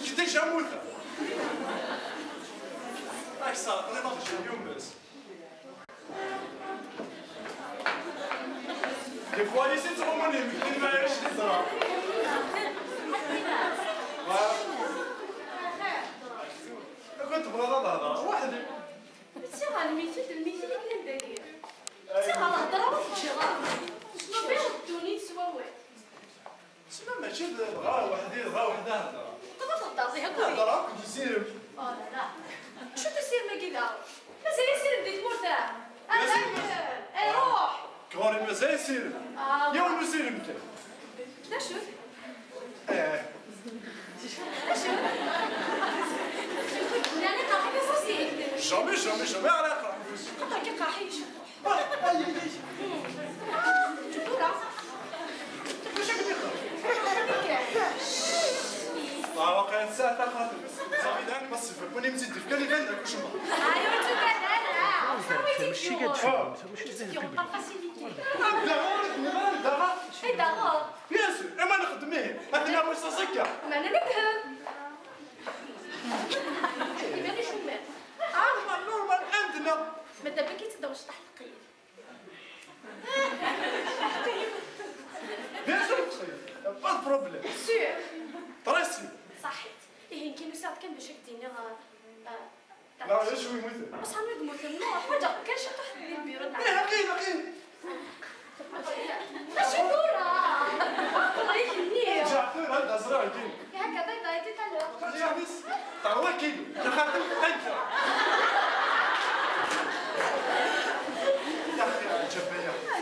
جدي جاموثة راك صار انا باغي اليوم بس دي فوا لي سيت روماني مكتين ما يعيش لي صرا كنت بغا نهضر وحدي سي غا المثل اللي كنا ندير سي غا الهضره ما تجيغا شنو فيها الدوني تسواوي تسمى ماشي بغا وحده هضره تبغى تهضر ليها كوي هضره كنت يسير لا شو تسير ما كذا مازال يسير بديت مرتاح انا روح كوري مازال يسير يا ولو يسير انت لا شوف لا شوف يعني قاحي بصوصي جامي على قاحي كي قاحي شوف واقع الساعه تاع خاطر صافي داك بس كوني مزيد في كان يبان لك واش ماشي قاد بيان سور اما نخدميه هذا واش صكا ما انا نفهم ماني شمال نورمال عندنا ما دابا كي تدوش طاح القيد بيان سور تخيل با بروبليم سور تريسي صحيت يمكن يساعد كان باش يديني لا لا شوي مثل بس انا نقول له حاجه كان شي واحد من البيرو تاع حقيقي ماشي دورة الله يهنيه جعفر هذا زرع كاين هكا بيضايتي تاع جابس تا هو كيلو انا خاطر تنكر يا اخي الجبايه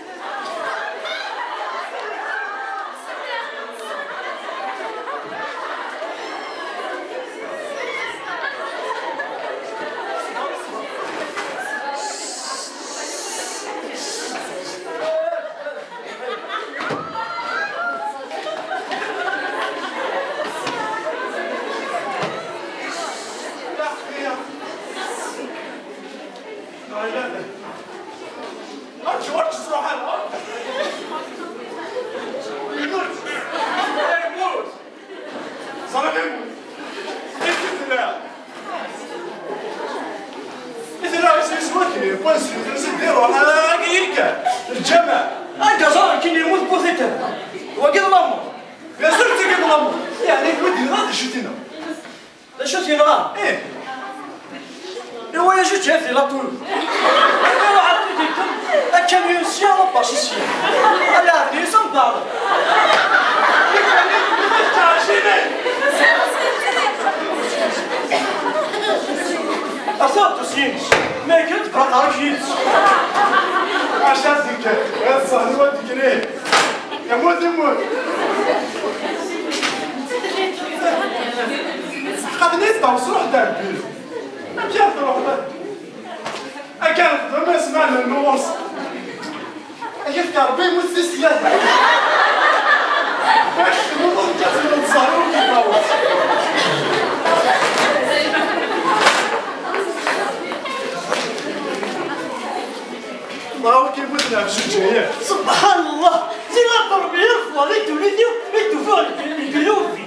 سبحان الله زي لا ضرب يرفض انتو ليديو انتو فوق البلوفي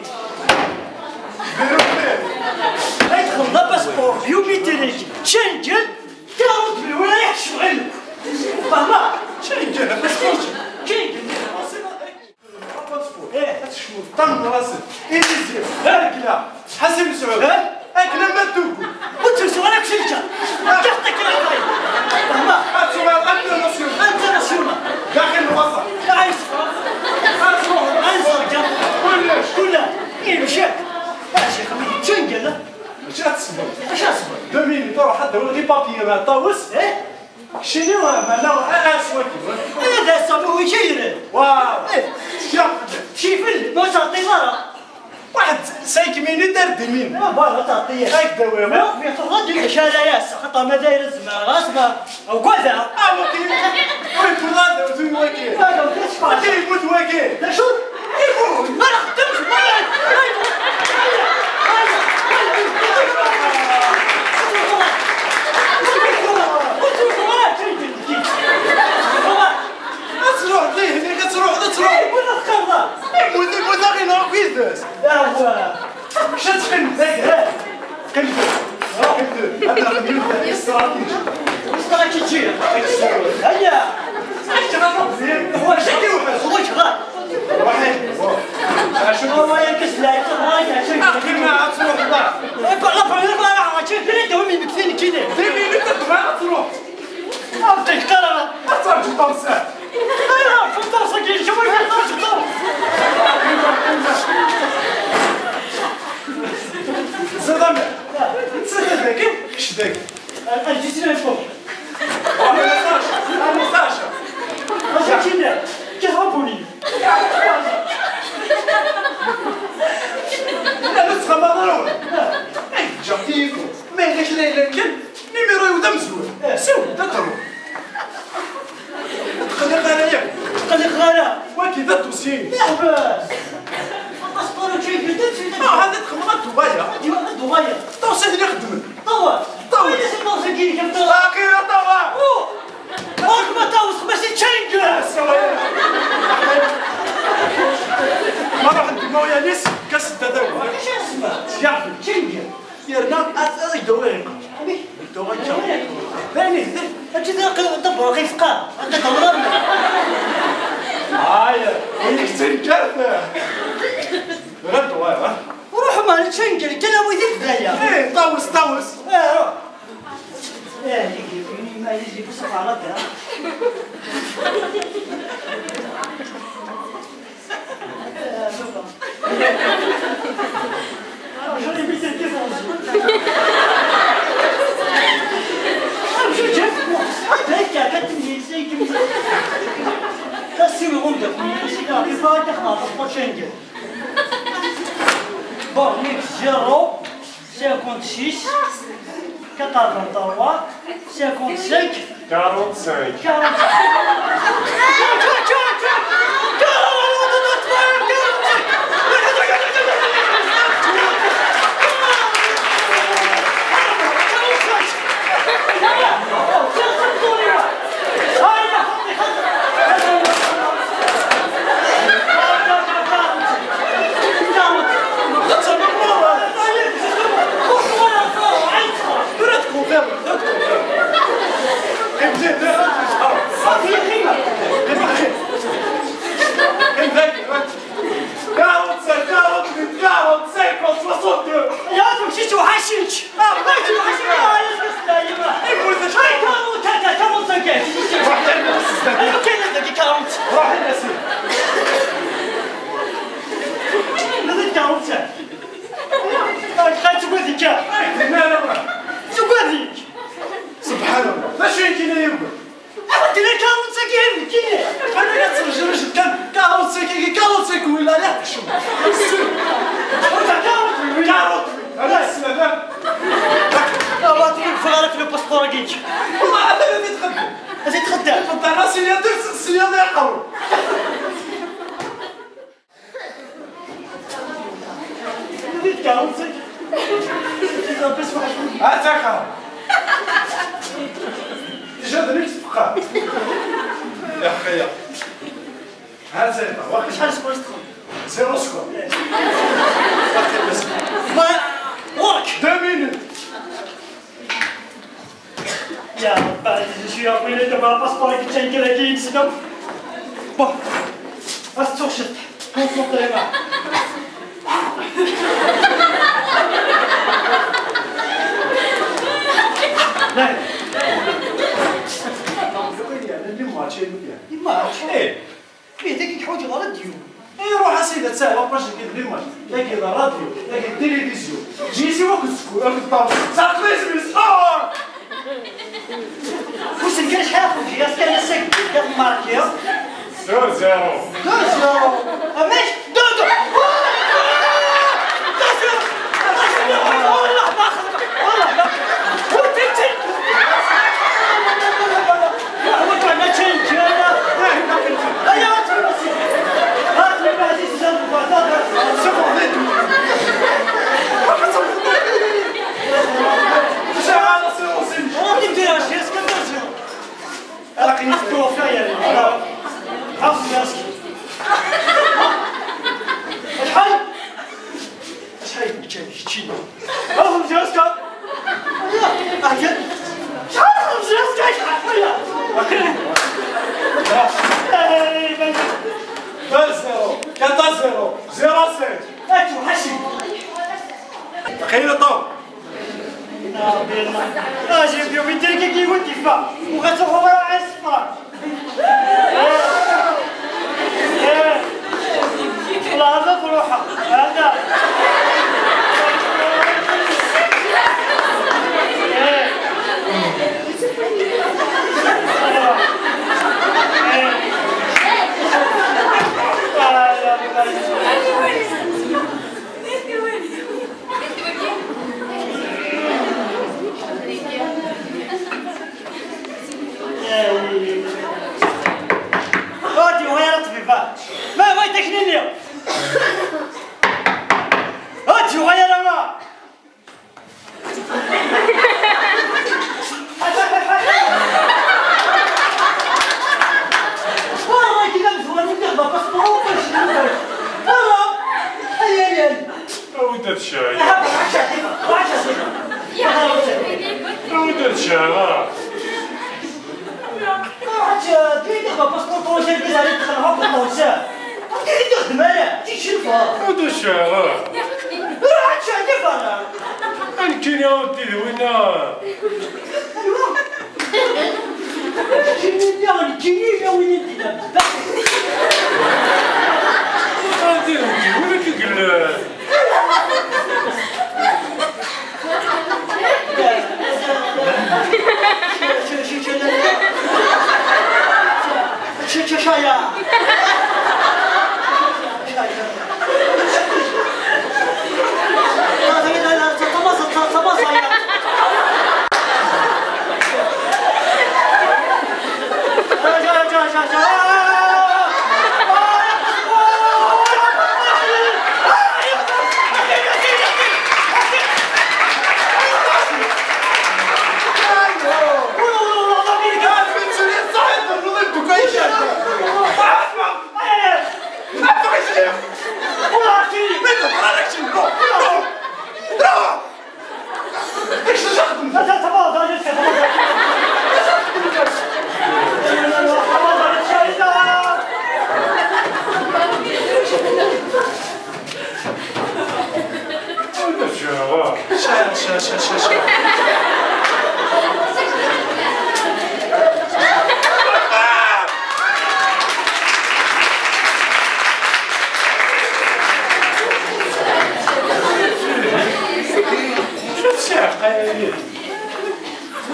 يدخل ذا باسبور بيوميتريك شنجن تعود بالولاية شغل فهمت شنجن بس شنجن شنو طن راسك ايزي هاكلا حسن مسعود هاكلا ما توكو وانت سؤالك شنجن تحتك العطاي فهمت سؤال انت ناسيونال داخل الوسط عايز كلها ايه مشاك ماشي خمي شنجن اش تصبر اش اصبر 2 مينوت روح حتى ولدي بابي مع طاوس شنو مالا اسواكي هذا صابو يشير واو شي فيلم ما تعطي مرة واحد 5 مينوت دار 2 مينوت برا تعطيه هكذا وين في تغدي العشاء ياس خطا ما داير الزمان غاصبه او كذا ولكن وين هذا وين واكي لا لا كاين يموت واكي لا شو يموت ما نخدمش تروح ليه هناك تروح ولا تخرج يموت غير ناقص لا هو شد قلب ذاك قلب هذا رقم يبدا استراتيجي استراتيجية هيا هو شكي هو شغال واحد هو يكس لا يتغير كلمة تروح لا من كثير كذا تبي انت تبغى تروح أعطيك قرار أصلاً جبت أمسح أنا في الطرف كذا شوف أنا في الطرف صدمة صدمة كيف شدك الجسم فوق أنا ساشا ماشي كذا كهربوني لا نسخة ما ضروري جاتيكو ما ليش لكن نيميرو يودا مزول سو تقرو تقلق عليا قلق غلا وكذا توسين يا بس أصبروا شيء قلت هذا تخمرات دبايا ديما دبي توصل اللي خدمت طوال طوال. وين اسمه سكيني كم طوال باقي طبعا ما توص ماشي تشينجلس ما راح ندمو يا ناس كاس التداول ايش اسمه يعرف تشينجل يرنا أدوريك دوريك ثاني انت ذاك دبر غير فقار انت دورنا هاي وينك تنكرت غد واير وروح مال تشينجل كذا ويزيد ذايا ايه طاوس روح يجي ما يجي بصف على كذا شو بيصير كيف شو جاب هيك كتني زي كم كسي وغندق في فاتح ما تطلع شنجل bon mix 0 56 83 55 45 سبحان الله لا شيء كنا يبقى انا كنت رجل كان 45 ولا لا شو هذا السلام والله هذا اللي تخدم حط على سيليندر السيليندر يقرب اتاكا جاد نفس فقط يا خيا ها زين واحد شحال سكور زيرو سكور ما ورك 2 minutes يا بعد شويه طويله دابا باسبورك تشنكل اكيد سنوب بون استوشت كونسونطري لا ماتش ايه فيه ديك حوجه غير الديون ايه روح اسيدة ساعة باش كيدير لي ماتش لكن الراديو لكن التلفزيون جيسي وقت سكول انا الطاوله ساعة خميس واش كاين شحال خوجي يا كان السك كان ماركيا 2-0 ماشي دو والله ما خلق والله لا وتنتي هو كان تشنج انا ايوا تفرسي هات لي بعزيز جنب بعضها ما تديرش يا اسكندر لكن يفتوا فيا حافظ راسك شحال كان شتي أخذ جاسكا أجل شحال جاسكا شحال 2-0 4-0 0-5 أتو حشي تخيل الطاو أجيب يوم يتركي كي يقول دفاع وغتروحوا ورا الصفار لا هذا بروحه هذا غادي وهي رطبي ما يدخلني اليوم غادي وهي ما والله كذا مزوان ندخل باسبور ودت الشاي يا ودت الشاي ودت الشاي يمكن يا ودي ذوينا هادي ولك قلال شايا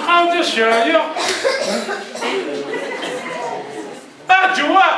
هذا الشاي أجوا